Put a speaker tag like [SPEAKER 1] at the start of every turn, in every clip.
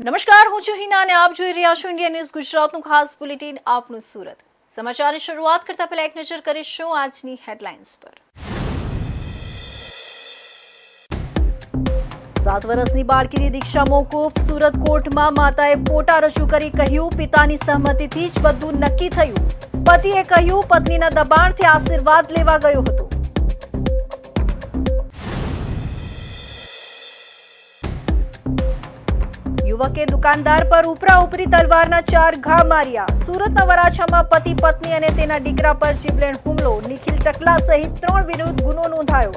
[SPEAKER 1] નમસ્કાર, હું છું હિના અને આપ જોઈ રહ્યા છો ઇન્ડિયા ન્યૂઝ ગુજરાતનું ખાસ બુલેટિન આપનું સુરત. સમાચારની શરૂઆત કરતા પહેલા એક નજર કરીશું આજની હેડલાઇન્સ પર. 7 વર્ષની બાળકીની દીક્ષા મોકૂફ. સુરત કોર્ટમાં માતાએ ફોટા રજૂ કરી કહ્યું પિતાની સહમતિથી જ બધું નક્કી થયું. પતિએ કહ્યું પત્નીના દબાણથી આશીર્વાદ લેવા ગયો હતો. યુવકે દુકાનદાર પર ઉપરા ઉપરી તલવારના 4 ઘા માર્યા. સુરતના વરાછામાં પતિ પત્ની અને તેના દીકરા પર જીવલેણ હુમલો. નિખિલ ટકલા સહિત 3 વિરુદ્ધ ગુનો નોંધાયો.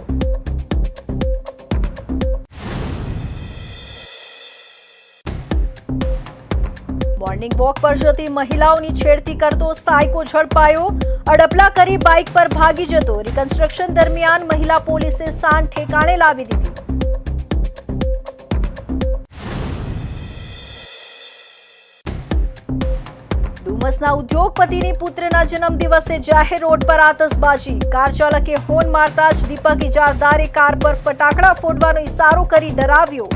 [SPEAKER 1] મોર્નિંગ વોક પર જતી મહિલાઓની છેડતી કરતો સાયકો ઝડપાયો. અડપલા કરી બાઇક પર ભાગી જતો. રિકન્સ્ટ્રક્શન દરમિયાન મહિલા પોલીસે સાન ઠેકાણે લાવી દીધી. ડુમસના ઉદ્યોગપતિની પુત્રના જન્મદિવસે જાહેર રોડ પર આતશબાજી. કાર ચાલકે હોર્ન મારતા જ દીપક ઇજારદારે કાર પર ફટાકડા ફોડવાનો ઇશારો કરી ડરાવ્યો.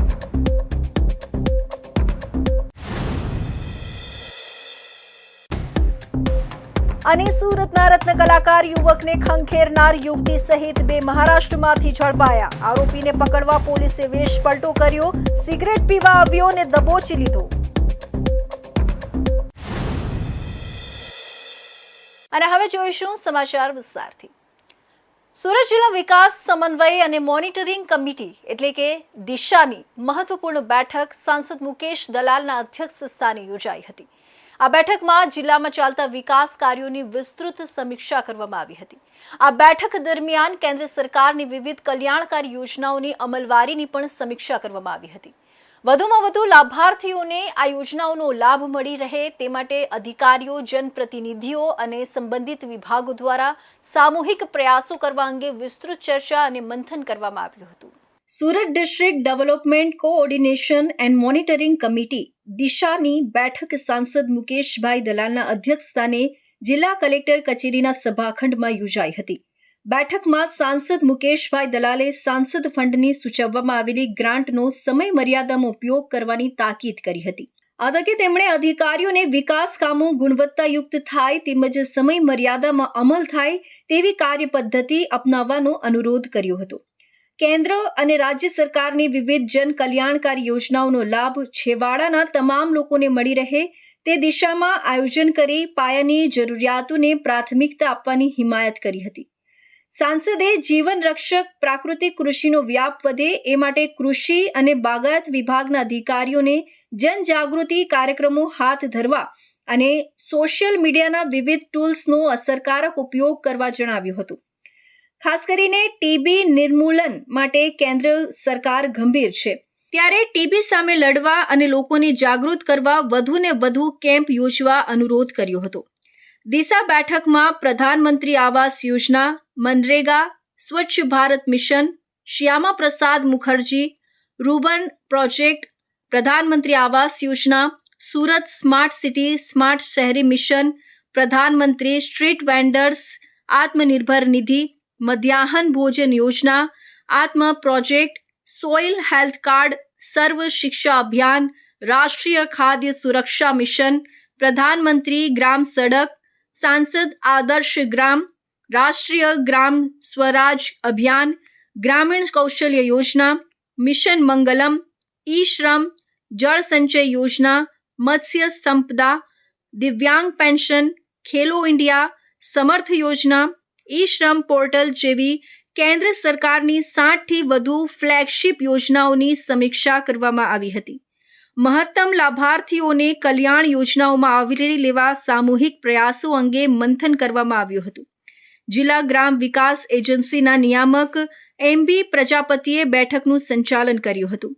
[SPEAKER 1] અને સુરતના રત્ન કલાકાર યુવકને ખંખેરનાર યુવતી સહિત 2 મહારાષ્ટ્રમાંથી ઝડપાયા. આરોપીને પકડવા પોલીસે વેશ પલટો કર્યો. સિગરેટ પીવા આવ્યો અને દબોચી લીધો. અને હવે જોઈશું સમાચાર વિસ્તારથી. સુરત જિલ્લા વિકાસ સમન્વય અને મોનિટરિંગ કમિટી એટલે કે દિશાની મહત્વપૂર્ણ બેઠક સાંસદ મુકેશ દલાલના અધ્યક્ષસ્થાને યોજાઈ હતી. આ બેઠકમાં જિલ્લામાં ચાલતા વિકાસ કાર્યોની વિસ્તૃત સમીક્ષા કરવામાં આવી હતી. આ બેઠક દરમિયાન કેન્દ્ર સરકારની વિવિધ કલ્યાણકારી યોજનાઓની અમલવારીની પણ સમીક્ષા કરવામાં આવી હતી. વધુમાં વધુ લાભાર્થીઓને આ યોજનાઓનો લાભ મળી રહે તે માટે અધિકારીઓ, જનપ્રતિનિધિઓ અને સંબંધિત વિભાગો દ્વારા સામૂહિક પ્રયાસો કરવા અંગે વિસ્તૃત ચર્ચા અને મંથન કરવામાં આવ્યું હતું. Surat district development coordination and monitoring committee દિશાની બેઠક સાંસદ મુકેશભાઈ દલાલના અધ્યક્ષસ્થાને જિલ્લા કલેક્ટર કચેરીના સભાખંડમાં યોજાઈ હતી. બેઠકમાં સાંસદ મુકેશભાઈ દલાલે સાંસદ ફંડની સૂચવવામાં આવેલી ગ્રાન્ટનો સમય મર્યાદામાં ઉપયોગ કરવાની તાકીદ કરી હતી. આ તકે તેમણે અધિકારીઓને વિકાસ કામો ગુણવત્તાયુક્ત થાય તેમજ સમય મર્યાદામાં અમલ થાય તેવી કાર્યપદ્ધતિ અપનાવવાનો અનુરોધ કર્યો હતો. કેન્દ્ર અને રાજ્ય સરકારની વિવિધ જન કલ્યાણકારી યોજનાઓનો લાભ છેવાડાના તમામ લોકોને મળી રહે તે દિશામાં આયોજન કરી પાયાની જરૂરિયાતોને પ્રાથમિકતા આપવાની હિમાયત કરી હતી. સાંસદે જીવન રક્ષક પ્રાકૃતિક કૃષિનો વ્યાપ વધે એ માટે કૃષિ અને બાગાયત વિભાગના અધિકારીઓને જનજાગૃતિ કાર્યક્રમો હાથ ધરવા અને સોશિયલ મીડિયાના વિવિધ ટૂલ્સનો અસરકારક ઉપયોગ કરવા જણાવ્યું હતું. ખાસ કરીને ટીબી નિર્મૂલન માટે કેન્દ્ર સરકાર ગંભીર છે ત્યારે ટીબી સામે લડવા અને લોકોને જાગૃત કરવા વધુને વધુ કેમ્પ યોજવા અનુરોધ કર્યો હતો. દિશા બેઠકમાં પ્રધાનમંત્રી આવાસ યોજના, મનરેગા, સ્વચ્છ ભારત મિશન, શ્યામા પ્રસાદ મુખર્જી રૂબન પ્રોજેક્ટ, પ્રધાનમંત્રી Awas Yojana, Surat smart city smart શહેરી મિશન, પ્રધાનમંત્રી સ્ટ્રીટ વેન્ડર્સ આત્મનિર્ભર નિધિ, મધ્યાહન ભોજન યોજના, આત્મ project, soil health card, Sarva Shiksha Abhiyan, રાષ્ટ્રીય ખાદ્ય સુરક્ષા મિશન, પ્રધાનમંત્રી ગ્રામ સડક, सांसद आदर्श ग्राम, राष्ट्रीय ग्राम स्वराज अभियान, ग्रामीण कौशल्य योजना, मिशन मंगलम, ई श्रम, जल संचय योजना, मत्स्य संपदा, दिव्यांग पेंशन, खेलो इंडिया, समर्थ योजना, ई श्रम पोर्टल जेवी કેન્દ્ર સરકારની 60થી વધુ ફ્લેગશિપ યોજનાઓની સમીક્ષા કરવામાં આવી હતી. મહત્તમ લાભાર્થીઓને કલ્યાણ યોજનાઓમાં આવરી લેવા સામૂહિક પ્રયાસો અંગે મંથન કરવામાં આવ્યું હતું. જિલ્લા ગ્રામ વિકાસ એજન્સીના નિયામક એમ.બી. પ્રજાપતિએ બેઠકનું સંચાલન કર્યું હતું.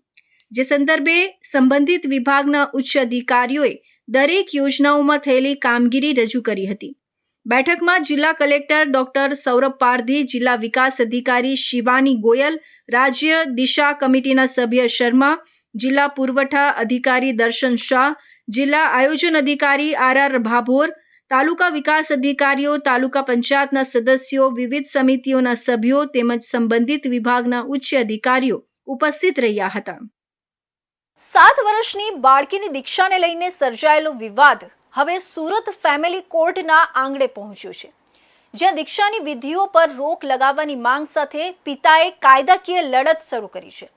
[SPEAKER 1] જે સંદર્ભે સંબંધિત વિભાગના ઉચ્ચ અધિકારીઓએ દરેક યોજનાઓમાં થયેલી કામગીરી રજૂ કરી હતી. બેઠકમાં જિલ્લા કલેક્ટર ડોક્ટર સૌરભ પારધી, જિલ્લા વિકાસ અધિકારી શિવાની ગોયલ, રાજ્ય દિશા કમિટીના સભ્ય શર્મા, જિલ્લા પુરવઠા અધિકારી દર્શન શાહ, જિલ્લા આયોજન અધિકારી આર.આર. ભાભોર, તાલુકા વિકાસ અધિકારીઓ, તાલુકા પંચાયતના સદસ્યો, વિવિધ સમિતિઓના સભ્યો તેમજ સંબંધિત વિભાગના ઉચ્ચ અધિકારીઓ ઉપસ્થિત રહ્યા હતા. 7 વર્ષની બાળકીની દીક્ષાને લઈને સર્જાયેલો વિવાદ હવે સુરત ફેમિલી કોર્ટના આંગણે પહોંચ્યો છે, જ્યાં દીક્ષાની વિધિઓ પર રોક લગાવવાની માંગ સાથે પિતાએ કાયદાકીય લડત શરૂ કરી છે.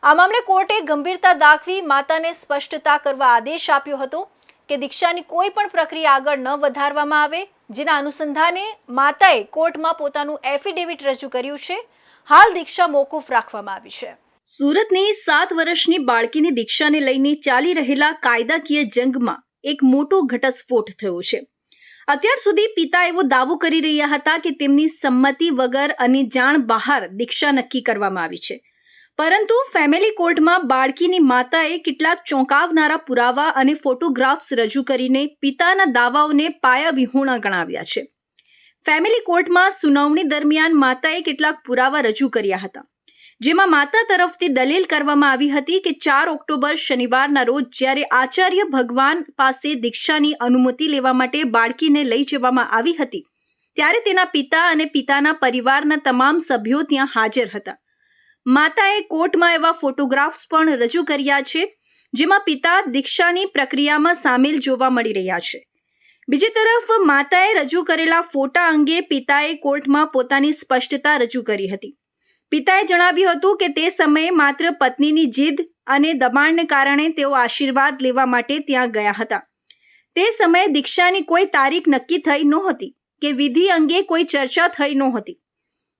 [SPEAKER 1] આ મામલે કોર્ટે ગંભીરતા દાખવી માતાને સ્પષ્ટતા કરવા આદેશ આપ્યો હતો કે દીક્ષાની કોઈ પણ પ્રક્રિયા આગળ ન વધારવામાં આવે, જેના અનુસંધાને માતાએ કોર્ટમાં પોતાનું એફિડેવિટ રજૂ કર્યું છે. હાલ દીક્ષા મોકૂફ રાખવામાં આવી છે. સુરતની 7 વર્ષની બાળકીની દીક્ષાને લઈને ચાલી રહેલા કાયદાકીય જંગમાં એક મોટો ઘટસ્ફોટ થયો છે. અત્યાર સુધી પિતા એવો દાવો કરી રહ્યા હતા કે તેમની સંમતિ વગર અને જાણ બહાર દીક્ષા નક્કી કરવામાં આવી છે, પરંતુ ફેમિલી કોર્ટમાં બાળકીની માતાએ કેટલાક ચોંકાવનારા પુરાવા અને ફોટોગ્રાફ્સ રજૂ કરીને પિતાના દાવાઓને પાયાવિહોણા ગણાવ્યા છે. ફેમિલી કોર્ટમાં સુનાવણી દરમિયાન માતાએ કેટલાક પુરાવા રજૂ કર્યા હતા, જેમાં માતા તરફથી દલીલ કરવામાં આવી હતી કે 4 ઓક્ટોબર શનિવારના રોજ જ્યારે આચાર્ય ભગવાન પાસે દીક્ષાની અનુમતિ લેવા માટે બાળકીને લઈ જવામાં આવી હતી, ત્યારે તેના પિતા અને પિતાના પરિવારના તમામ સભ્યો ત્યાં હાજર હતા. માતાએ કોર્ટમાં એવા ફોટોગ્રાફ્સ પણ રજૂ કર્યા છે, જેમાં પિતા દીક્ષાની પ્રક્રિયામાં સામેલ જોવા મળી રહ્યા છે. બીજી તરફ માતાએ રજૂ કરેલા ફોટા અંગે પિતાએ કોર્ટમાં પોતાની સ્પષ્ટતા રજૂ કરી હતી. પિતાએ જણાવ્યું હતું કે તે સમયે માત્ર પત્નીની જીદ અને દબાણને કારણે તેઓ આશીર્વાદ લેવા માટે ત્યાં ગયા હતા. તે સમયે દીક્ષાની કોઈ તારીખ નક્કી થઈ નહોતી કે વિધિ અંગે કોઈ ચર્ચા થઈ નહોતી.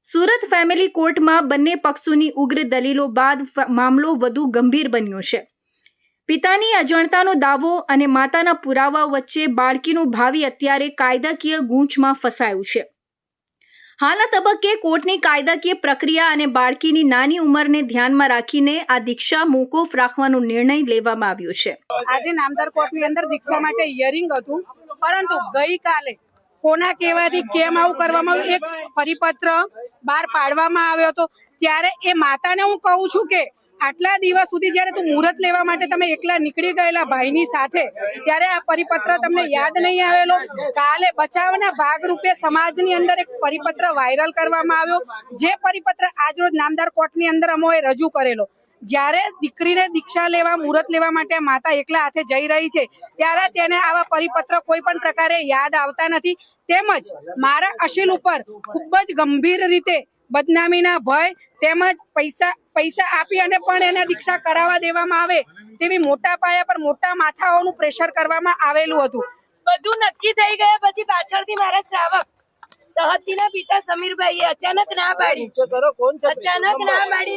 [SPEAKER 1] સુરત ફેમિલી કોર્ટમાં બંને પક્ષોની ઉગ્ર દલીલો બાદ મામલો વધુ ગંભીર બન્યો છે. પિતાની અજાણતાનો દાવો અને માતાના પુરાવાઓ વચ્ચે બાળકીનું ભાવિ અત્યારે કાયદાકીય ગૂંચમાં ફસાયું છે. હાલના તબક્કે કોર્ટની કાયદાકીય પ્રક્રિયા અને બાળકીની નાની ઉંમરને ધ્યાનમાં રાખીને આ દીક્ષા મોકૂફ રાખવાનો નિર્ણય લેવામાં આવ્યો છે.
[SPEAKER 2] આજે નામદાર કોર્ટની અંદર દીક્ષા માટે હિયરિંગ હતું, પરંતુ ગઈકાલે કોના કહેવાથી કેમ આવું કરવામાં આવ્યું, એક પરિપત્ર બહાર પાડવામાં આવ્યો હતો. ત્યારે એ માતાને હું કહું છું કે આટલા દિવસ સુધી જ્યારે તું મુહૂર્ત લેવા માટે તમે એકલા નીકળી ગયેલા ભાઈની સાથે, ત્યારે આ પરિપત્ર તમને યાદ નહીં આવેલો. કાલે બચાવના ભાગરૂપે સમાજની અંદર એક પરિપત્ર વાયરલ કરવામાં આવ્યો, જે પરિપત્ર આજરોજ નામદાર કોર્ટની અંદર અમોએ રજૂ કરેલો. જ્યારે દીકરીને દીક્ષા લેવા મુહૂર્ત લેવા માટે માતા એકલા હાથે જઈ રહી છે, ત્યારે તેને આવા પરિપત્ર કોઈ પણ પ્રકારે યાદ આવતા નથી. તેમજ મારા અશીલ ઉપર ખૂબ જ ગંભીર રીતે બદનામીના ભય તેમજ પૈસા આપી અને પણ એને દીક્ષા કરાવવા દેવામાં આવે તેવી મોટા પાયા પર મોટા માથાઓનું પ્રેશર કરવામાં આવેલું હતું.
[SPEAKER 3] બધું નક્કી થઈ ગયા પછી પાછળથી મારા શ્રાવક તહતીના પિતા સમીરભાઈએ અચાનક ના પાડી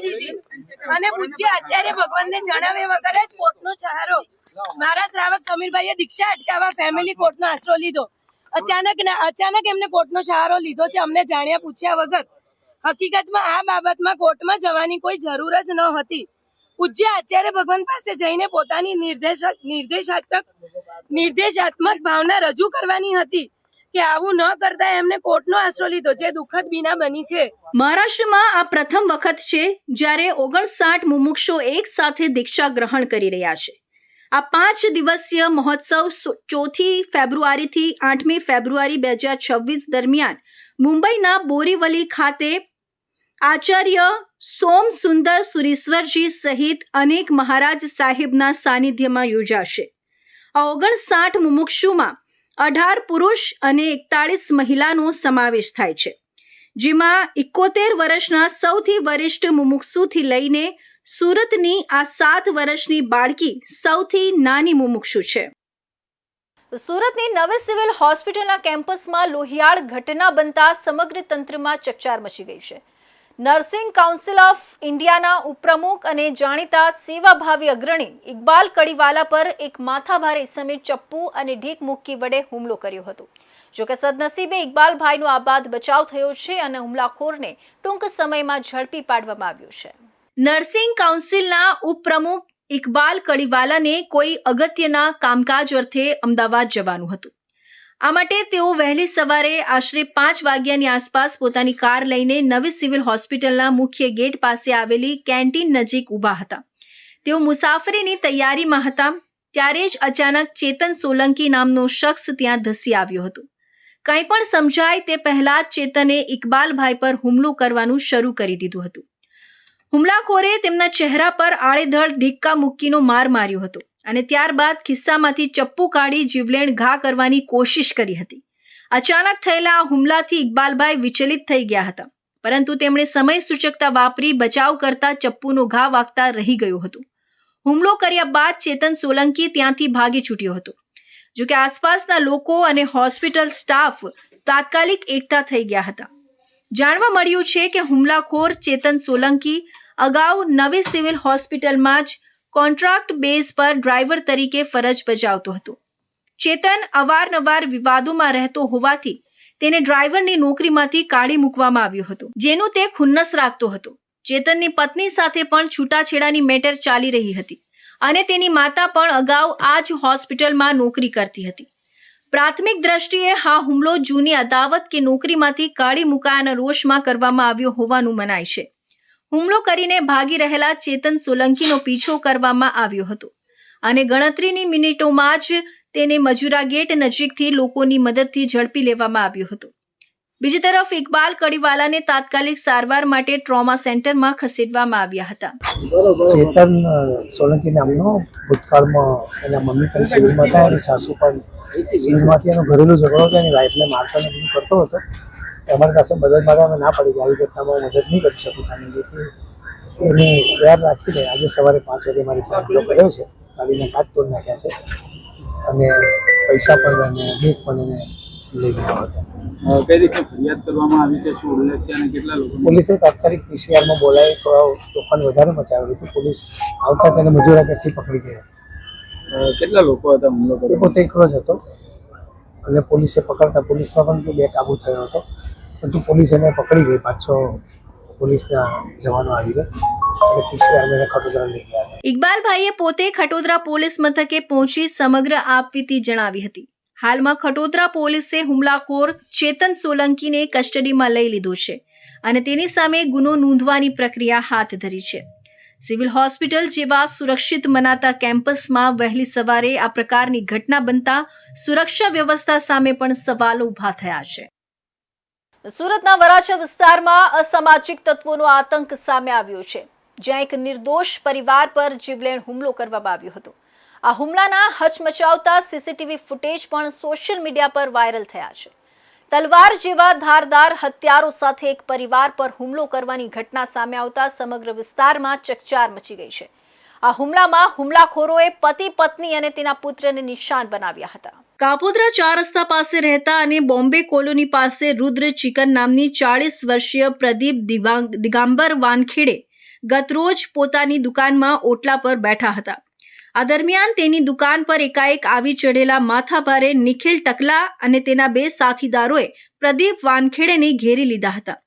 [SPEAKER 3] દીધી અને પૂજ્ય આચાર્ય ભગવાનને જણાવ્યા વગર જ કોર્ટનો સહારો મારા શ્રાવક સમીરભાઈએ દીક્ષા અટકાવવા ફેમિલી કોર્ટનો આશરો લીધો. અચાનક એમને કોર્ટનો સહારો લીધો છે, અમને જાણ્યા પૂછ્યા વગર. હકીકતમાં આ બાબતમાં કોર્ટમાં જવાની કોઈ જરૂર જ ન હતી. પૂજ્ય આચાર્ય ભગવાન પાસે જઈને પોતાની નિર્દેશાત્મક ભાવના રજૂ કરવાની હતી કે આવું ન કરતા એમને કોર્ટનો આશરો લીધો, જે દુઃખદ બીના બની છે.
[SPEAKER 1] મહારાષ્ટ્રમાં આ પ્રથમ વખત છે જ્યારે 59 મુમુક્ષો એક સાથે દીક્ષા ગ્રહણ કરી રહ્યા છે. આ 5 દિવસીય મહોત્સવ 4 ફેબ્રુઆરીથી 8 ફેબ્રુઆરી 2026 દરમિયાન મુંબઈના બોરીવલી ખાતે આચાર્ય સોમ સુંદર સુરીશ્વરજી સહિત અનેક મહારાજ સાહેબના સાનિધ્યમાં યોજાશે. આ 59 મુમુક્ષુમાં 18 પુરુષ અને 41 મહિલાનો સમાવેશ થાય છે, જેમાં 71 વર્ષના સૌથી વરિષ્ઠ મુમુક્ષુથી લઈને સુરતની આ 7 વર્ષની બાળકી સૌથી નાની મુમુક્ષુ છે. સુરતની નવી સિવિલ હોસ્પિટલના કેમ્પસમાં લોહિયાળ ઘટના બનતા સમગ્ર તંત્રમાં ચકચાર મચી ગઈ છે. નર્સિંગ કાઉન્સિલ ઓફ ઇન્ડિયાના ઉપપ્રમુખ અને જાણીતા સેવાભાવી અગ્રણી ઇકબાલ કડીવાલા પર એક માથાભારે ઇસમે ચપ્પુ અને ઢીક મુક્કી વડે હુમલો કર્યો હતો. જોકે સદનસીબે ઇકબાલભાઈનો આબાદ બચાવ થયો છે અને હુમલાખોરને ટૂંક સમયમાં ઝડપી પાડવામાં આવ્યો છે. નર્સિંગ કાઉન્સિલના ઉપપ્રમુખ ઇકબાલ કડીવાલાને કોઈ અગત્યના કામકાજ અર્થે અમદાવાદ જવાનું હતું. આ માટે તેઓ વહેલી સવારે આશરે 5 વાગ્યાની આસપાસ પોતાની કાર લઈને નવી સિવિલ હોસ્પિટલના મુખ્ય ગેટ પાસે આવેલી કેન્ટીન નજીક ઊભા હતા. તેઓ મુસાફરીની તૈયારીમાં હતા, ત્યારે જ અચાનક ચેતન સોલંકી નામનો શખ્સ ત્યાં ધસી આવ્યો હતો. કંઈ પણ સમજાય તે પહેલા જ ચેતને ઇકબાલભાઈ પર હુમલો કરવાનું શરૂ કરી દીધું હતું. હુમલાખોરે તેમના ચહેરા પર આડેધડ ઢીક્કા મુક્કીનો માર માર્યો હતો અને ત્યારબાદ ખિસ્સામાંથી ચપ્પુ કાઢી જીવલેણ ઘા કરવાની કોશિશ કરી હતી. અચાનક થયેલા આ હુમલાથી ઇકબાલભાઈ વિચલિત થઈ ગયા હતા, પરંતુ તેમણે સમય સૂચકતા વાપરી બચાવ કરતા ચપ્પુનો ઘા વાગતા રહી ગયો હતો. હુમલો કર્યા બાદ ચેતન સોલંકી ત્યાંથી ભાગી છૂટ્યો હતો. જોકે આસપાસના લોકો અને હોસ્પિટલ સ્ટાફ તાત્કાલિક એકઠા થઈ ગયા હતા. જાણવા મળ્યું છે કે હુમલાખોર ચેતન સોલંકી અગાઉ નવી સિવિલ હોસ્પિટલમાં જ કોન્ટ્રાક્ટ બેઝ પર ડ્રાઈવર તરીકે ફરજ બજાવતો હતો. ચેતન અવારનવાર વિવાદોમાં રહેતો હોવાથી તેને ડ્રાઈવરની નોકરીમાંથી કાઢી મૂકવામાં આવ્યો હતો, જેનું તે ખુન્નસ રાખતો હતો. ચેતનની પત્ની સાથે પણ છૂટાછેડાની મેટર ચાલી રહી હતી અને તેની માતા પણ અગાઉ આ જ હોસ્પિટલમાં નોકરી કરતી હતી. પ્રાથમિક દ્રષ્ટિએ આ હુમલો જૂની અદાવત કે નોકરીમાંથી કાઢી મુકાયાના રોષમાં કરવામાં આવ્યો હોવાનું મનાય છે. હુમલો કરીને ભાગી રહેલા ચેતન સોલંકીનો પીછો કરવામાં આવ્યો હતો અને ગણતરીની મિનિટોમાં જ તેને મજૂરા ગેટ નજીકથી લોકોની મદદથી ઝડપી લેવામાં આવ્યો હતો. બીજી તરફ ઇકબાલ કડીવાલાને તાત્કાલિક સારવાર માટે ટ્રોમા સેન્ટરમાં ખસેડવામાં આવ્યા હતા.
[SPEAKER 4] ચેતન સોલંકી નામનો ભૂતકાળમાં એના મમ્મી પણ સિવિલમાં હતા, એની સાસુ પણ સિવિલમાંથી એનો ઘરેલું ઝઘડો હતો, એની વાઈફને મારતો ને બધું કરતો હતો. અમારી પાસે મદદ માટે અમે ના પડી કે આવી ઘટનામાં મદદ નહીં કરી શકું તમે, જેથી એને તૈયાર રાખીને આજે સવારે 5 વાગે મારી પર હુમલો કર્યો છે. ગાડીના કાચ તોડ નાખ્યા છે અને પૈસા પણ અને બેગ પણ એને લઈ ગયો હતો.
[SPEAKER 5] કઈ રીતે ફરિયાદ કરવામાં આવી છે, શું ઉલ્લેખ છે અને કેટલા લોકો?
[SPEAKER 4] પોલીસે તાત્કાલિક પીસીઆરમાં બોલાવી થોડા તોફાન વધારે મચાવ્યું હતું. પોલીસ આવતા તેને મજૂરા ગેટથી પકડી ગયા.
[SPEAKER 5] કેટલા લોકો હતા હુમલો
[SPEAKER 4] એ
[SPEAKER 5] કર્યો?
[SPEAKER 4] પોતે એકલો જ હતો અને પોલીસે પકડતા પોલીસમાં પણ 2 કાબુ થયો હતો, પરંતુ પોલીસ એને પકડી ગઈ. પાછો પોલીસના જવાનો આવી ગયા અને પીસીઆરમાં એને ખટોદરા લઈ ગયા.
[SPEAKER 1] ઇકબાલભાઈએ પોતે ખટોદરા પોલીસ મથકે પહોંચી સમગ્ર આપવીતી જણાવી હતી. હાલમાં ખટોદરા પોલીસે હુમલાખોર ચેતન સોલંકીને કસ્ટડીમાં લઈ લીધો છે અને તેની સામે ગુનો નોંધવાની પ્રક્રિયા હાથ ધરી છે. સિવિલ હોસ્પિટલ જેવા સુરક્ષિત મનાતા કેમ્પસમાં વહેલી સવારે આ પ્રકારની ઘટના બનતા સુરક્ષા વ્યવસ્થા સામે પણ સવાલો ઊભા થયા છે. સુરતના વરાછા વિસ્તારમાં અસામાજિક તત્વોનો આતંક સામે આવ્યો છે, જ્યાં એક નિર્દોષ પરિવાર પર જીવલેણ હુમલો કરવામાં આવ્યો હતો. આ હુમલાના હચમચાવતા સીસીટીવી ફૂટેજ પણ સોશિયલ મીડિયા પર વાયરલ થયા છે. તલવાર જેવા ધારદાર હથિયારો સાથે એક પરિવાર પર હુમલો કરવાની ઘટના સામે આવતા સમગ્ર વિસ્તારમાં ચકચાર મચી ગઈ છે. આ હુમલામાં હુમલાખોરોએ પતિ પત્ની અને તેના પુત્રને નિશાન બનાવ્યા હતા. કાપોદ્રા 4 રસ્તા પાસે રહેતા અને બોમ્બે કોલોની પાસે રુદ્ર ચિકન નામની 40 વર્ષીય પ્રદીપ દિગાંબર વાનખેડે ગતરોજ પોતાની દુકાનમાં ઓટલા પર બેઠા હતા. આ દરમિયાન તેની દુકાન પર એકાએક આવી ચડેલા માથાભારે નિખિલ ટકલા અને તેના 2 સાથીદારોએ પ્રદીપ વાનખેડેને ઘેરી લીધા હતા.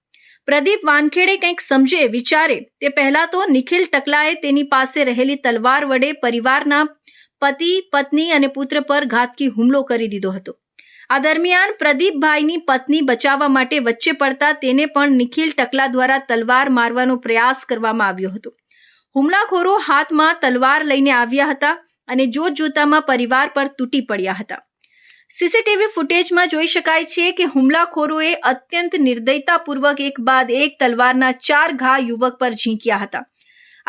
[SPEAKER 1] પ્રદીપ વાનખેડે કંઈક સમજે વિચારે તે પહેલા તો નિખિલ ટકલાએ તેની પાસે રહેલી તલવાર વડે પરિવારના પતિ પત્ની અને પુત્ર પર ઘાતકી હુમલો કરી દીધો હતો. આ દરમિયાન પ્રદીપભાઈની પત્ની બચાવવા માટે વચ્ચે પડતા તેને પણ નિખિલ ટકલા દ્વારા તલવાર મારવાનો પ્રયાસ કરવામાં આવ્યો હતો. હુમલાખોરો હાથમાં તલવાર લઈને આવ્યા હતા અને જોતજોતામાં પરિવાર પર તૂટી પડ્યા હતા. સીસીટીવી ફૂટેજમાં જોઈ શકાય છે કે હુમલાખોરોએ અત્યંત નિર્દયતાપૂર્વક એક બાદ એક તલવારના 4 ઘા યુવક પર ઝીંક્યા હતા.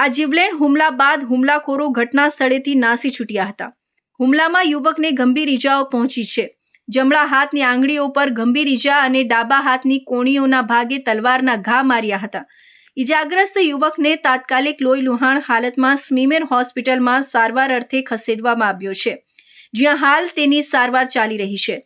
[SPEAKER 1] આ જીવલેણ હુમલા બાદ હુમલાખોરો ઘટના સ્થળેથી નાસી છૂટ્યા હતા. હુમલામાં યુવકને ગંભીર ઈજાઓ પહોંચી છે. જમણા હાથની આંગળીઓ પર ગંભીર ઈજા અને ડાબા હાથની કોણીઓના ભાગે તલવારના ઘા માર્યા હતા. ઈજાગ્રસ્ત યુવકને તાત્કાલિક લોહી લુહાણ હાલતમાં સ્મીમેર હોસ્પિટલમાં સારવાર અર્થે ખસેડવામાં આવ્યો છે, જ્યાં હાલ તેની સારવાર ચાલી રહી છે.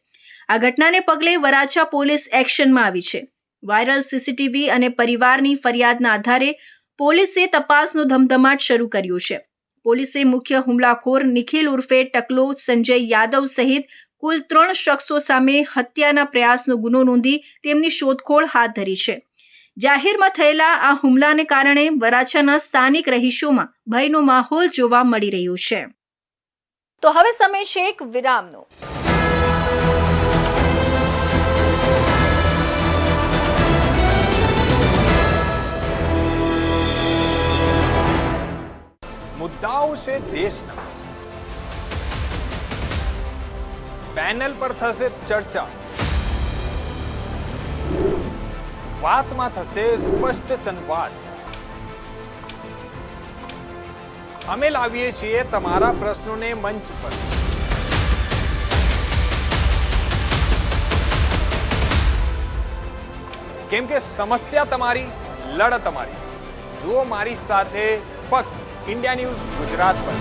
[SPEAKER 1] આ ઘટનાને પગલે વરાછા પોલીસ એક્શનમાં આવી છે. વાયરલ સીસીટીવી અને પરિવારની ફરિયાદના આધારે પોલીસે તપાસનો ધમધમાટ શરૂ કર્યો છે. પોલીસે મુખ્ય હુમલાખોર નિખિલ ઉર્ફે ટકલો સંજય યાદવ સહિત કુલ 3 શખ્સો સામે હત્યાના પ્રયાસનો ગુનો નોંધી તેમની શોધખોળ હાથ ધરી છે. જાહેરમાં થયેલા આ હુમલાને કારણે વરાછાના સ્થાનિક રહીશોમાં ભયનો માહોલ જોવા મળી રહ્યો છે. તો હવે સમય છે એક વિરામનો.
[SPEAKER 6] મુદ્દાઓ છે દેશના, પેનલ પર થશે ચર્ચા, વાતમાં થશે સ્પષ્ટ સંવાદ. અમે લાવીએ છીએ તમારા પ્રશ્નોને મંચ પર. કેમ કે સમસ્યા તમારી, લડત અમારી. જુઓ મારી સાથે ફક્ત ઇન્ડિયા ન્યૂઝ ગુજરાત પર.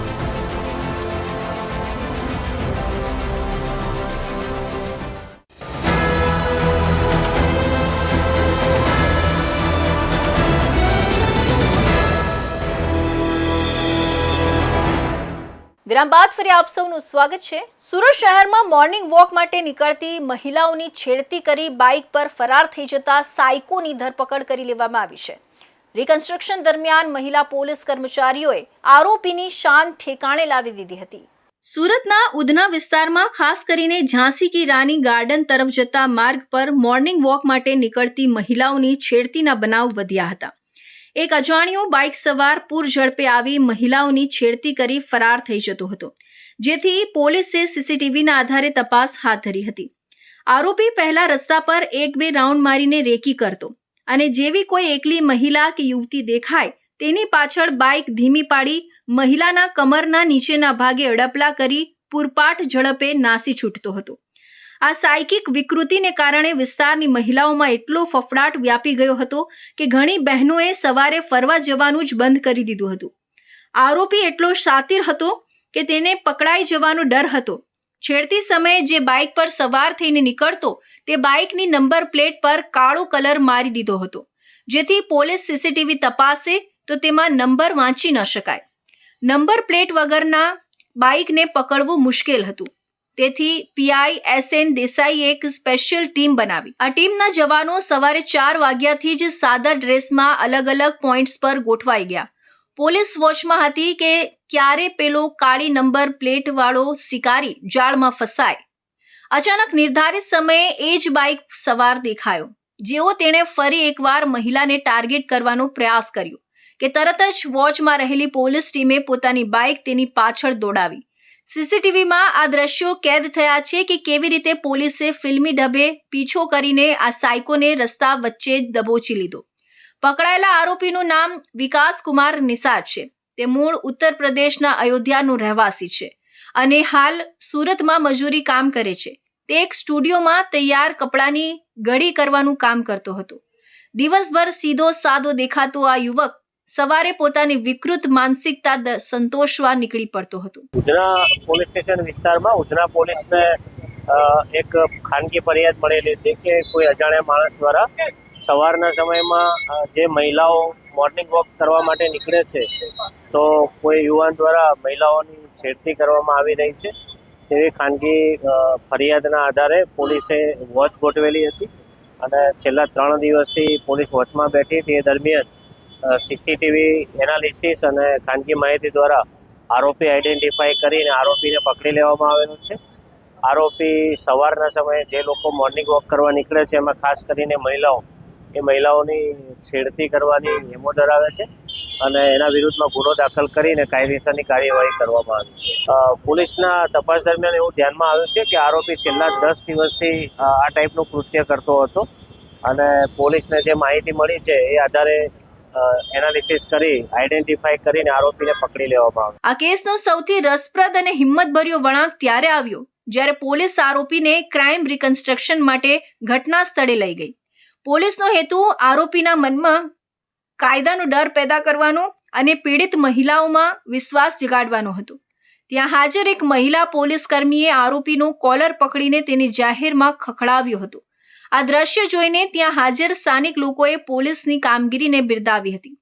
[SPEAKER 1] વિરામ બાદ ફરી આપ સૌનું સ્વાગત છે. સુરત શહેરમાં મોર્નિંગ વોક માટે નીકળતી મહિલાઓની છેડતી કરી બાઇક પર ફરાર થઈ જતા સાયકોની ધરપકડ કરી લેવામાં આવી છે. રિકન્સ્ટ્રક્શન દરમિયાન મહિલા પોલીસ કર્મચારીઓએ આરોપીની શાન ઠેકાણે લાવી દીધી હતી. સુરતના ઉધના વિસ્તારમાં ખાસ કરીને ઝાંસી કી રાની ગાર્ડન તરફ જતા માર્ગ પર મોર્નિંગ વોક માટે નીકળતી મહિલાઓની છેડતીના બનાવ વધ્યા હતા. એક અજાણ્યો બાઇક સવાર પૂર ઝડપે આવી મહિલાઓની છેડતી કરી ફરાર થઈ જતો હતો, જેથી પોલીસે સીસીટીવીના આધારે તપાસ હાથ ધરી હતી. આરોપી પહેલા રસ્તા પર 1-2 રાઉન્ડ મારીને રેકી કરતો અને જેવી કોઈ એકલી મહિલા કે યુવતી દેખાય તેની પાછળ બાઇક ધીમી પાડી મહિલાના કમરના નીચેના ભાગે અડપલા કરી પૂરપાટ ઝડપે નાસી છૂટતો હતો. આ સાયકિક વિકૃતિને કારણે વિસ્તારની મહિલાઓમાં એટલો ફફડાટ વ્યાપી ગયો હતો કે ઘણી બહેનોએ સવારે ફરવા જવાનું જ બંધ કરી દીધું હતું. આરોપી એટલો શાતિર હતો કે તેને પકડાઈ જવાનો ડર હતો. છેડતી સમયે જે બાઇક પર સવાર થઈને નીકળતો તે બાઇકની નંબર પ્લેટ પર કાળો કલર મારી દીધો હતો, જેથી પોલીસ સીસીટીવી તપાસે તો તેમાં નંબર વાંચી ન શકાય. નંબર પ્લેટ વગરના બાઇકને પકડવું મુશ્કેલ હતું. તેથી પીઆઈ એસએન દેસાઈએ એક સ્પેશિયલ ટીમ બનાવી. આ ટીમના જવાનો સવારે 4 વાગ્યાથી જ સાદા ડ્રેસમાં અલગ અલગ પોઈન્ટ્સ પર ગોઠવાઈ ગયા. પોલીસ વોચમાં હતી કે ક્યારે પેલો કાળી નંબર પ્લેટ વાળો શિકારી જાળમાં ફસાય. અચાનક નિર્ધારિત સમયે એ જ બાઇક સવાર દેખાયો. જેવો તેણે ફરી એકવાર મહિલાને ટાર્ગેટ કરવાનો પ્રયાસ કર્યો કે તરત જ વોચમાં રહેલી પોલીસ ટીમે પોતાની બાઇક તેની પાછળ દોડાવી. સીસીટીવીમાં આ દ્રશ્યો કેદ થયા છે કે કેવી રીતે પોલીસે ફિલ્મી ઢબે પીછો કરીને આ સાયકોને રસ્તા વચ્ચે દબોચી લીધો. પકડાયેલા આરોપીનું નામ વિકાસ કુમાર નિષાદ છે. તે મૂળ ઉત્તર પ્રદેશના અયોધ્યાનો રહેવાસી છે અને હાલ સુરતમાં મજૂરી કામ કરે છે. તે એક સ્ટુડિયોમાં તૈયાર કપડાની ઘડી કરવાનું કામ કરતો હતો. દિવસભર સીધો સાદો દેખાતો આ યુવક સવારે પોતાની વિકૃત માનસિકતા સંતોષવા નીકળી પડતો હતો.
[SPEAKER 7] ઉધના પોલીસ સ્ટેશન વિસ્તારમાં ઉધના પોલીસને એક ખાનગી ફરિયાદ મળેલી હતી કે કોઈ અજાણ્યા માણસ દ્વારા સવારના સમયમાં જે મહિલાઓ મોર્નિંગ વોક કરવા માટે નીકળે છે તો કોઈ યુવાન દ્વારા મહિલાઓની છેડતી કરવામાં આવી રહી છે તેવી ખાનગી ફરિયાદના આધારે પોલીસે વોચ ગોઠવેલી હતી અને છેલ્લા 3 દિવસથી પોલીસ વોચમાં બેઠી. તે દરમિયાન સીસીટીવી એનાલિસિસ અને ખાનગી માહિતી દ્વારા આરોપી આઈડેન્ટિફાઈ કરીને આરોપીને પકડી લેવામાં આવેલો છે. આરોપી સવારના સમયે જે લોકો મોર્નિંગ વોક કરવા નીકળે છે એમાં ખાસ કરીને મહિલાઓની છેડતી કરવાની નેમો ધરાવે છે અને એના વિરુદ્ધમાં ગુનો દાખલ કરીને કાયદેસરની કાર્યવાહી કરવામાં આવી છે. પોલીસના તપાસ દરમિયાન એવું ધ્યાનમાં આવ્યું છે કે આરોપી છેલ્લા 10 દિવસથી આ ટાઈપનું કૃત્ય કરતો હતો અને પોલીસને જે માહિતી મળી છે એ આધારે એનાલિસિસ કરી આઈડેન્ટિફાઈ કરીને આરોપીને પકડી લેવામાં આવ્યો.
[SPEAKER 1] આ કેસનો સૌથી રસપ્રદ અને હિંમતભર્યો વળાંક ત્યારે આવ્યો જ્યારે પોલીસ આરોપીને ક્રાઇમ રિકન્સ્ટ્રક્શન માટે ઘટના સ્થળે લઈ ગઈ. પોલીસનો હેતુ આરોપીના મનમાં કાયદાનો ડર પેદા કરવાનો અને પીડિત મહિલાઓમાં વિશ્વાસ જગાડવાનો હતો. ત્યાં હાજર એક મહિલા પોલીસ કર્મીએ આરોપીનો કોલર પકડીને તેને જાહેરમાં ખખડાવ્યો હતો. આ દ્રશ્ય જોઈને ત્યાં હાજર સ્થાનિક લોકોએ પોલીસની કામગીરીને બિરદાવી હતી.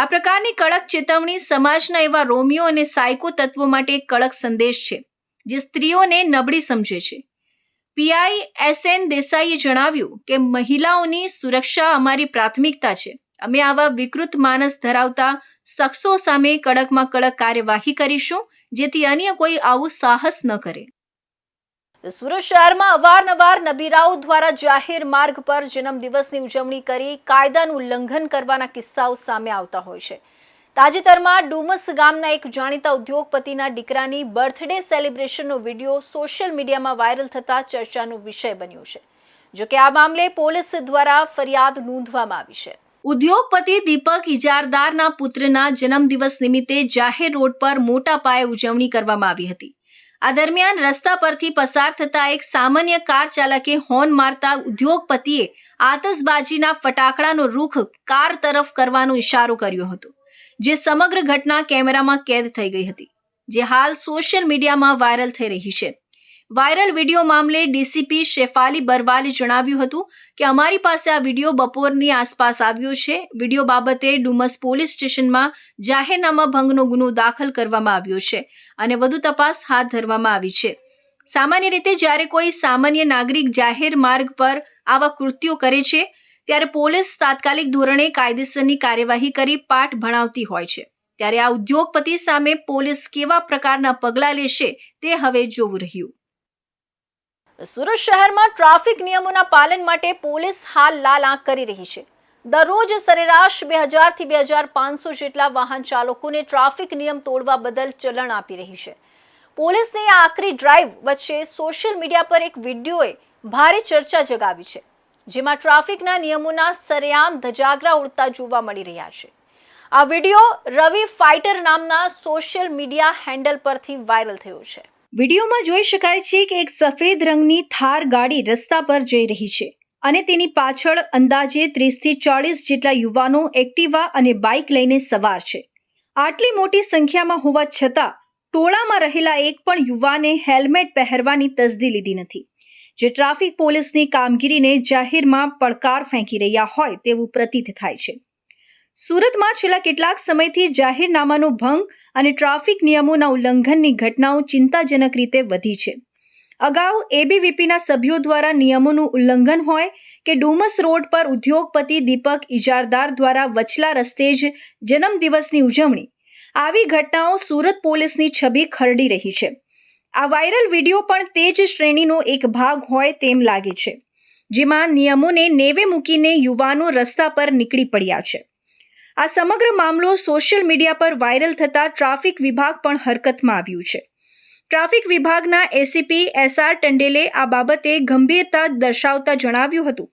[SPEAKER 1] આ પ્રકારની કડક ચેતવણી સમાજના એવા રોમિયો અને સાયકો તત્વો માટે એક કડક સંદેશ છે જે સ્ત્રીઓને નબળી સમજે છે. પીઆઈ એસએન દેસાઈએ જણાવ્યું કે મહિલાઓની સુરક્ષા અમારી પ્રાથમિકતા છે. અમે આવા વિકૃત માનસ ધરાવતા શખ્સો સામે કડકમાં કડક કાર્યવાહી કરીશું જેથી અન્ય કોઈ આવું સાહસ ન કરે. સુરત શહેરમાં અવારનવાર નબીરાઓ દ્વારા જાહેર માર્ગ પર જન્મદિવસની ઉજવણી કરી કાયદાનું ઉલ્લંઘન કરવાના કિસ્સાઓ સામે આવતા હોય છે. તાજેતરમાં ડુમસ ગામના એક જાણીતા ઉદ્યોગપતિના દીકરાની બર્થડે સેલિબ્રેશનનો વિડીયો સોશિયલ મીડિયામાં વાયરલ થતા ચર્ચાનો વિષય બન્યો છે. જો કે આ મામલે પોલીસ દ્વારા ફરિયાદ નોંધવામાં આવી છે. ઉદ્યોગપતિ દીપક ઇજારદારના પુત્રના જન્મદિવસ નિમિત્તે જાહેર રોડ પર મોટા પાયે ઉજવણી કરવામાં આવી હતી. આ દરમિયાન રસ્તા પરથી પસાર થતા એક સામાન્ય કાર ચાલકે હોર્ન મારતા ઉદ્યોગપતિએ આતશબાજીના ફટાકડાનો રૂખ કાર તરફ કરવાનો ઇશારો કર્યો હતો, જે સમગ્ર ઘટના કેમેરામાં કેદ થઈ ગઈ હતી, જે હાલ સોશિયલ મીડિયામાં વાયરલ થઈ રહી છે. વાયરલ વિડીયો મામલે ડીસીપી શેફાલી બરવાલે જણાવ્યું હતું કે અમારી પાસે આ વિડીયો બપોરની આસપાસ આવ્યો છે. વિડીયો બાબતે ડુમસ પોલીસ સ્ટેશનમાં જાહેરનામા ભંગનો ગુનો દાખલ કરવામાં આવ્યો છે અને વધુ તપાસ હાથ ધરવામાં આવી છે. સામાન્ય રીતે જ્યારે કોઈ સામાન્ય નાગરિક જાહેર માર્ગ પર આવા કૃત્યો કરે છે ત્યારે પોલીસ તાત્કાલિક ધોરણે કાયદેસરની કાર્યવાહી કરી પાઠ ભણાવતી હોય છે, ત્યારે આ ઉદ્યોગપતિ સામે પોલીસ કેવા પ્રકારના પગલાં લેશે તે હવે જોવું રહ્યું. સુરત શહેરમાં ટ્રાફિક નિયમોના પાલન માટે પોલીસ હાલ લાલ આંખ કરી રહી છે. દરરોજ સરેરાશ 2000 થી 2500 જેટલા વાહન ચાલકોને ટ્રાફિક નિયમ તોડવા બદલ ચલણ આપી રહી છે. પોલીસની આ આકરી ડ્રાઈવ વચ્ચે સોશિયલ મીડિયા પર એક વિડીયોએ ભારે ચર્ચા જગાવી છે, જેમાં ટ્રાફિકના નિયમોના સરેઆમ ધજાગરા ઉડતા જોવા મળી રહ્યા છે. આ વિડીયો રવિ ફાઇટર નામના સોશિયલ મીડિયા હેન્ડલ પરથી વાયરલ થયો છે. વિડીયોમાં જોઈ શકાય છે કે એક સફેદ રંગની થાર ગાડી રસ્તા પર જઈ રહી છે અને તેની પાછળ અંદાજે 30 થી 40 જેટલા યુવાનો એક્ટિવા અને બાઇક લઈને સવાર છે. આટલી મોટી સંખ્યામાં હોવા છતાં ટોળામાં રહેલા એક પણ યુવાને હેલ્મેટ પહેરવાની તસદી લીધી નથી, જે ટ્રાફિક પોલીસની કામગીરીને જાહેરમાં પડકાર ફેંકી રહ્યા હોય તેવું પ્રતીત થાય છે. સુરતમાં છેલ્લા કેટલાક સમયથી જાહેરનામાનો ભંગ અને ટ્રાફિક નિયમોના ઉલ્લંઘનની ઘટનાઓ ચિંતાજનક રીતે વધી છે. અગાઉ એબીવીપીના સભ્યો દ્વારા નિયમોનું ઉલ્લંઘન હોય કે ડુમસ રોડ પર ઉદ્યોગપતિ દીપક ઇજારદાર દ્વારા વચલા રસ્તે જ જન્મદિવસની ઉજવણી, આવી ઘટનાઓ સુરત પોલીસની છબી ખરડી રહી છે. આ વાયરલ વિડીયો પણ તે જ શ્રેણીનો એક ભાગ હોય તેમ લાગે છે, જેમાં નિયમોને નેવે મૂકીને યુવાનો રસ્તા પર નીકળી પડ્યા છે. આ સમગ્ર મામલો સોશિયલ મીડિયા પર વાયરલ થતા ટ્રાફિક વિભાગ પણ હરકતમાં આવ્યું છે. ટ્રાફિક વિભાગના એસીપી એસઆર ટંડેલે આ બાબતે ગંભીરતા દર્શાવતા જણાવ્યું હતું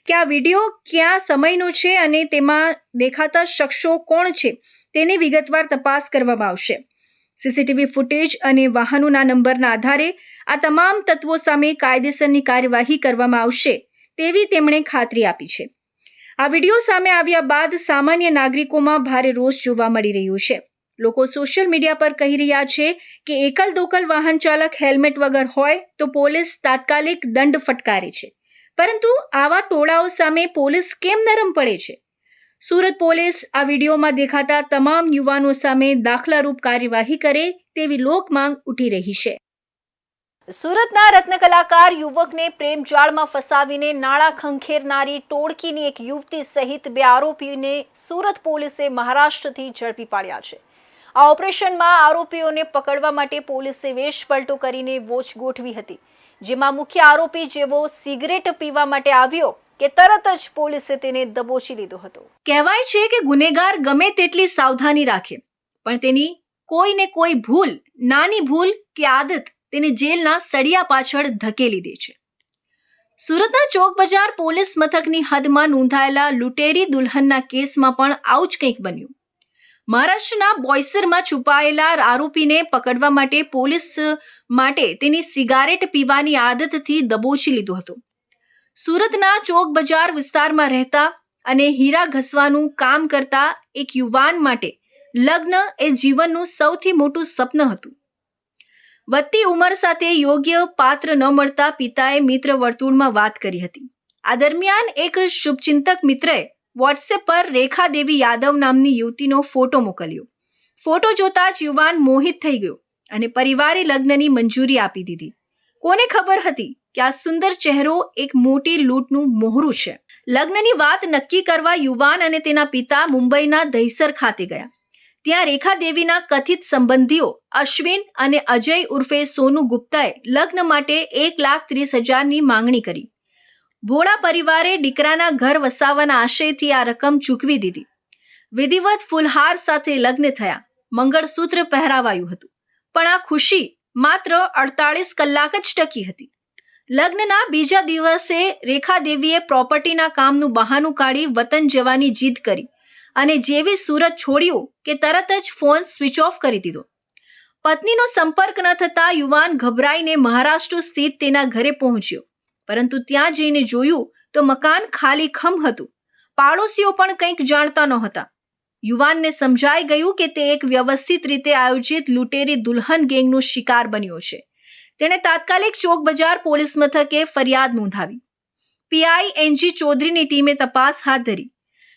[SPEAKER 1] કે આ વિડીયો કયા સમયનો છે અને તેમાં દેખાતા શખ્સો કોણ છે તેની વિગતવાર તપાસ કરવામાં આવશે. સીસીટીવી ફૂટેજ અને વાહનોના નંબરના આધારે આ તમામ તત્વો સામે કાયદેસરની કાર્યવાહી કરવામાં આવશે તેવી તેમણે ખાતરી આપી છે. આ વિડીયો સામે આવ્યા બાદ સામાન્ય નાગરિકોમાં ભારે રોષ જોવા મળી રહ્યો છે. લોકો સોશિયલ મીડિયા પર કહી રહ્યા છે કે એકલ દોકલ વાહન ચાલક હેલ્મેટ વગર હોય તો પોલીસ તાત્કાલિક દંડ ફટકારે છે, પરંતુ આવા ટોળાઓ સામે પોલીસ કેમ નરમ પડે છે? સુરત પોલીસ આ વિડીયોમાં દેખાતા તમામ યુવાનો સામે દાખલારૂપ કાર્યવાહી કરે તેવી લોકમાંગ ઉઠી રહી છે. સુરતના રત્ન કલાકાર યુવકને પ્રેમજાળમાં ફસાવીને નાણાં ખંખેરનારી ટોળકીની એક યુવતી સહિત 2 આરોપીઓને સુરત પોલીસે મહારાષ્ટ્રથી ઝડપી પાડ્યા છે. આ ઓપરેશનમાં આરોપીઓને પકડવા માટે પોલીસે વેશપલટો કરીને વોચ ગોઠવી હતી, જેમાં મુખ્ય આરોપી જેવો સિગરેટ પીવા માટે આવ્યો કે તરત જ પોલીસે તેને દબોચી લીધો હતો. કહેવાય છે કે ગુનેગાર ગમે તેટલી સાવધાની રાખે પણ તેની કોઈને કોઈ ભૂલ, નાની ભૂલ કે આદત તેને જેલના સળિયા પાછળ ધકેલી દે છે. સુરતના ચોક બજાર પોલીસ મથકની હદમાં નોંધાયેલા લૂંટેરી દુલ્હનના કેસમાં પણ આવું જ કંઈક બન્યું. મહારાષ્ટ્રના બોઈસરમાં છુપાયેલા આરોપીને પકડવા માટે પોલીસ માટે તેની સિગારેટ પીવાની આદતથી દબોચી લીધો હતો. સુરતના ચોક બજાર વિસ્તારમાં રહેતા અને હીરા ઘસવાનું કામ કરતા એક યુવાન માટે લગ્ન એ જીવનનું સૌથી મોટું સપન હતું. વધતી ઉંમર સાથે યોગ્ય પાત્ર ન મળતા પિતાએ મિત્ર વર્તુળમાં વાત કરી હતી. આ દરમિયાન એક શુભચિંતક મિત્રએ વોટ્સએપ પર રેખા દેવી યાદવ નામની યુવતીનો ફોટો મોકલ્યો. ફોટો જોતા જ યુવાન મોહિત થઈ ગયો અને પરિવારે લગ્નની મંજૂરી આપી દીધી. કોને ખબર હતી કે આ સુંદર ચહેરો એક મોટી લૂંટનું મોહરું છે. લગ્નની વાત નક્કી કરવા યુવાન અને તેના પિતા મુંબઈના દહીસર ખાતે ગયા. ત્યાં રેખા દેવીના કથિત સંબંધીઓ અશ્વિન અને અજય ઉર્ફે સોનુ ગુપ્તાએ લગ્ન માટે 1,30,000ની માંગણી કરી. ભોળા પરિવારે દીકરાના ઘર વસાવવાના આશયથી આ રકમ ચૂકવી દીધી. વિધિવત ફૂલહાર સાથે લગ્ન થયા, મંગળસૂત્ર પહેરાવાયું હતું, પણ આ ખુશી માત્ર 48 કલાક જ ટકી હતી. લગ્નના બીજા દિવસે રેખાદેવીએ પ્રોપર્ટીના કામનું બહાનું કાઢી વતન જવાની જીદ કરી અને જેવી સુરત છોડ્યું કે તરત જ ફોન સ્વિચ ઓફ કરી દીધો. પત્નીનો સંપર્ક ન થતા યુવાન ગભરાઈને મહારાષ્ટ્ર સ્થિત તેના ઘરે પહોંચ્યો, પરંતુ ત્યાં જઈને જોયું તો મકાન ખાલી ખમ હતું. પાડોશીઓ પણ કંઈક જાણતા નહોતા. યુવાનને સમજાઈ ગયું કે તે એક વ્યવસ્થિત રીતે આયોજિત લૂંટેરી દુલ્હન ગેંગનો શિકાર બન્યો છે. તેણે તાત્કાલિક ચોક બજાર પોલીસ મથકે ફરિયાદ નોંધાવી. પીઆઈ એનજી ચૌધરીની ટીમે તપાસ હાથ ધરી.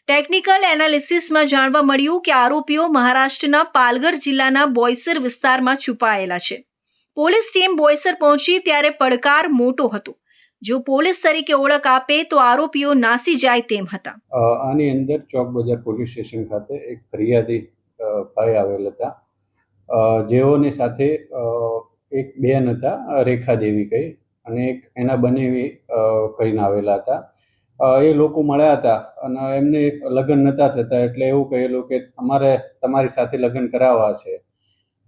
[SPEAKER 1] ટેકનિકલ એનાલિસિસમાં જાણવા મળ્યું કે આરોપીઓ મહારાષ્ટ્રના પાલઘર જિલ્લાના બોઈસર વિસ્તારમાં છુપાયેલા છે. પોલીસ ટીમ બોઈસર પહોંચી ત્યારે પડકાર મોટો હતો. જો પોલીસ તરીકે ઓળખ આપે તો આરોપીઓ નાસી જાય તેમ હતા.
[SPEAKER 8] આની અંદર ચોક બજાર પોલીસ સ્ટેશન ખાતે એક ફરિયાદી ભાઈ આવેલ હતા, જેઓની સાથે એક બેન હતા રેખાદેવી કહી અને એક એના બનેવી કહીને આવેલા હતા. એ લોકો મળ્યા હતા અને એમને લગ્ન નહોતા થતા એટલે એવું કહેલું કે અમારે તમારી સાથે લગ્ન કરાવવા છે.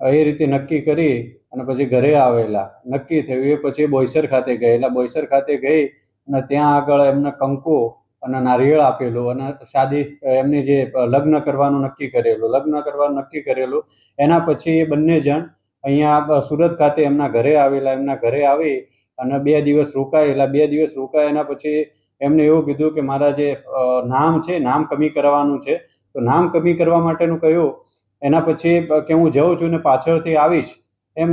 [SPEAKER 8] એ રીતે નક્કી કરી અને પછી ઘરે આવેલા. નક્કી થયું એ પછી બોઈસર ખાતે ગયેલા. બોઈસર ખાતે ગઈ અને ત્યાં આગળ એમને કંકુ અને નારિયેળ આપેલું અને શાદી એમને જે લગ્ન કરવાનું નક્કી કરેલું. એના પછી એ બંને જણ અહીંયા સુરત ખાતે એમના ઘરે આવેલા. એમના ઘરે આવી અને 2 દિવસ રોકાયેલા. 2 દિવસ રોકાયા પછી એમને એવું કીધું કે મારા જે નામ છે નામ કમી કરવાનું છે, તો નામ કમી કરવા માટેનું કહ્યું. એના પછી કે હું જઉં છું ને પાછળથી આવીશ એમ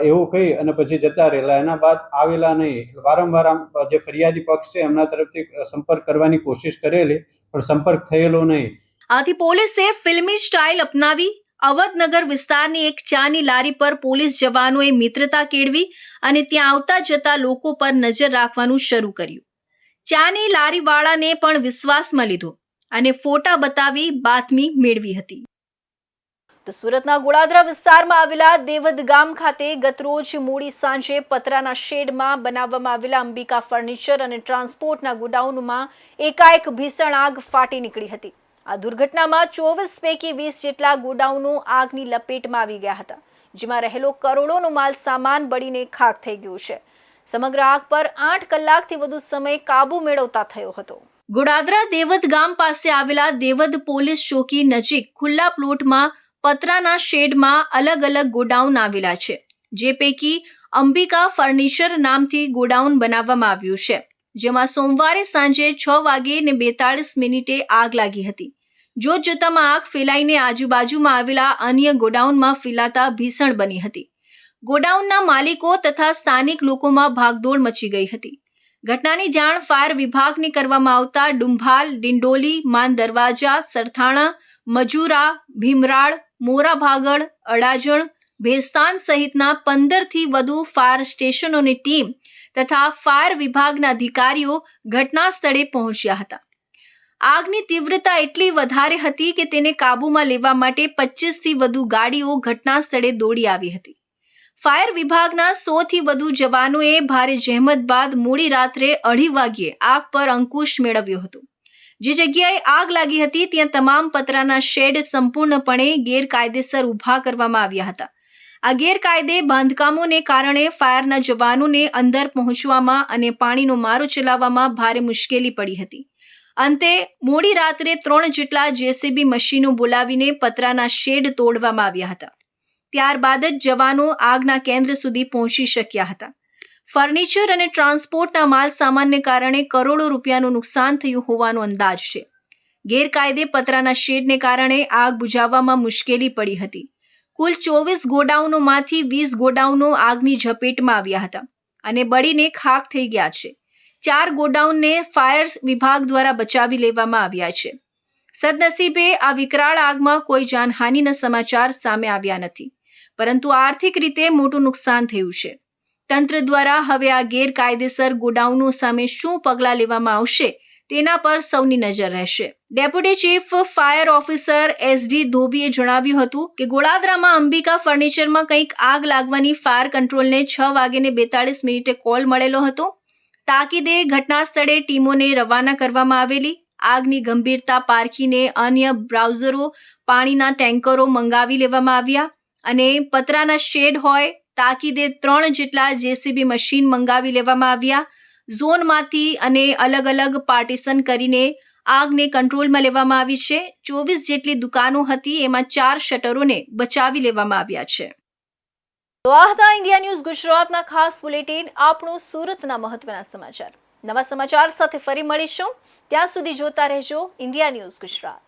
[SPEAKER 8] એવું કહી અને પછી જતા રહેલા. એના બાદ આવેલા નહીં. વારંવાર જે ફરિયાદી પક્ષ છે એમના તરફથી સંપર્ક કરવાની કોશિશ કરેલી પણ સંપર્ક થયેલો નહીં.
[SPEAKER 1] આથી પોલીસે ફિલ્મી સ્ટાઇલ અપનાવી અવધનગર વિસ્તારની એક ચાની લારી પર પોલીસ જવાનોએ મિત્રતા કેળવી અને ત્યાં આવતા જતા લોકો પર નજર રાખવાનું શરૂ કર્યું. ચાની લારીવાળાને પણ વિશ્વાસમાં લીધો અને ફોટા બતાવી બાતમી મેળવી હતી. તો સુરતના ગોળાદરા વિસ્તારમાં આવેલા દેવદ ગામ ખાતે ગતરોજ મોડી સાંજે પતરાના શેડમાં બનાવવામાં આવેલા અંબિકા ફર્નિચર અને ટ્રાન્સપોર્ટના ગોડાઉનમાં એકાએક ભીષણ આગ ફાટી નીકળી હતી. આ દુર્ઘટનામાં 24 પૈકી 20 જેટલા ગોડાઉનો આગની લપેટમાં આવી ગયા હતા, જેમાં રહેલો કરોડોનો માલ સામાન બળીને ખાખ થઈ ગયો છે. સમગ્ર આગ પર 8 કલાકથી વધુ સમય કાબુ મેળવતા થયો હતો. ગોળાદરા દેવદ ગામ પાસે આવેલા દેવદ પોલીસ ચોકી નજીક ખુલ્લા પ્લોટમાં પતરાના શેડમાં અલગ અલગ ગોડાઉન આવેલા છે, જે પૈકી અંબિકા ફર્નિચર નામથી ગોડાઉન બનાવવામાં આવ્યું છે, જેમાં સોમવારે સાંજે 6:42 આગ લાગી હતી. જોત જોતામાં આગ ફેલાઈને આજુબાજુમાં આવેલા અન્ય ગોડાઉનમાં ફેલાતા ભીષણ બની હતી. ગોડાઉનના માલિકો તથા સ્થાનિક લોકોમાં ભાગદોડ મચી ગઈ હતી. ઘટનાની જાણ ફાયર વિભાગને કરવામાં આવતા ડુંભાલ, ડિંડોલી, માન દરવાજા, સરથાણા, મજુરા, ભીમરાળ, મોરા ભાગળ, અડાજણ, ભેસ્તાન સહિતના 15થી વધુ ફાયર સ્ટેશનોની ટીમ તથા ફાયર વિભાગના અધિકારીઓ ઘટના સ્થળે પહોંચ્યા હતા. આગની તીવ્રતા એટલી વધારે હતી કે તેને કાબૂમાં લેવા માટે 25થી વધુ ગાડીઓ ઘટના સ્થળે દોડી આવી હતી. ફાયર વિભાગના 100થી વધુ જવાનોએ ભારે જહેમત બાદ મોડી રાત્રે 2:30 વાગ્યે આગ પર અંકુશ મેળવ્યો હતો. જે જગ્યાએ આગ લાગી હતી ત્યાં તમામ પતરાના શેડ સંપૂર્ણપણે ગેરકાયદેસર ઊભા કરવામાં આવ્યા હતા. આ ગેરકાયદે બાંધકામોને કારણે ફાયરના જવાનોને અંદર પહોંચવામાં અને પાણીનો મારો ચલાવવામાં ભારે મુશ્કેલી પડી હતી. અંતે મોડી રાત્રે 3 જેટલા જેસીબી મશીનો બોલાવીને પતરાના શેડ તોડવામાં આવ્યા હતા. ત્યારબાદ જ જવાનો આગના કેન્દ્ર સુધી પહોંચી શક્યા હતા. ફર્નિચર અને ટ્રાન્સપોર્ટના માલ સામાનને કારણે કરોડો રૂપિયાનું નુકસાન થયું હોવાનો અંદાજ છે. ગેરકાયદે પતરાના શેડને કારણે આગ બુઝાવવામાં મુશ્કેલી પડી હતી. કુલ 24 ગોડાઉનોમાંથી 20 ગોડાઉનો આગની ઝપેટમાં આવ્યા હતા અને બળીને ખાખ થઈ ગયા છે. 4 ગોડાઉનને ફાયર વિભાગ દ્વારા બચાવી લેવામાં આવ્યા છે. સદનસીબે આ વિકરાળ આગમાં કોઈ જાનહાનિના સમાચાર સામે આવ્યા નથી, પરંતુ આર્થિક રીતે મોટું નુકસાન થયું છે. તંત્ર દ્વારા હવે આ ગેરકાયદેસર ગોડાઉનો સામે શું પગલાં લેવામાં આવશે તેના પર સૌની નજર રહેશે. Deputy chief fire officer SD ધોબીએ જણાવ્યું હતું કે ગોળાદરામાં અંબિકા ફર્નિચરમાં કંઈક આગ લાગવાની ફાયર કંટ્રોલને 6:42 કોલ મળેલો હતો. તાકીદે ઘટના સ્થળે ટીમોને રવાના કરવામાં આવેલી. આગની ગંભીરતા પારખીને અન્ય બ્રાઉઝરો, પાણીના ટેન્કરો મંગાવી લેવામાં આવ્યા અને પતરાના શેડ હોય તાકીદે 3 જેટલા જેસીબી મશીન મંગાવી લેવામાં આવ્યા. ઝોનમાંથી અને અલગ અલગ પાર્ટીશન કરીને આગને કંટ્રોલમાં લેવામાં આવી છે. 24 જેટલી દુકાનો હતી, એમાં 4 શટરોને બચાવી લેવામાં આવ્યા છે. તો આ હતા ઇન્ડિયા ન્યૂઝ ગુજરાતના ખાસ બુલેટિન, આપણું સુરતના મહત્વના સમાચાર. નવા સમાચાર સાથે ફરી મળીશું. ત્યાં સુધી જોતા રહેજો ઇન્ડિયા ન્યૂઝ ગુજરાત.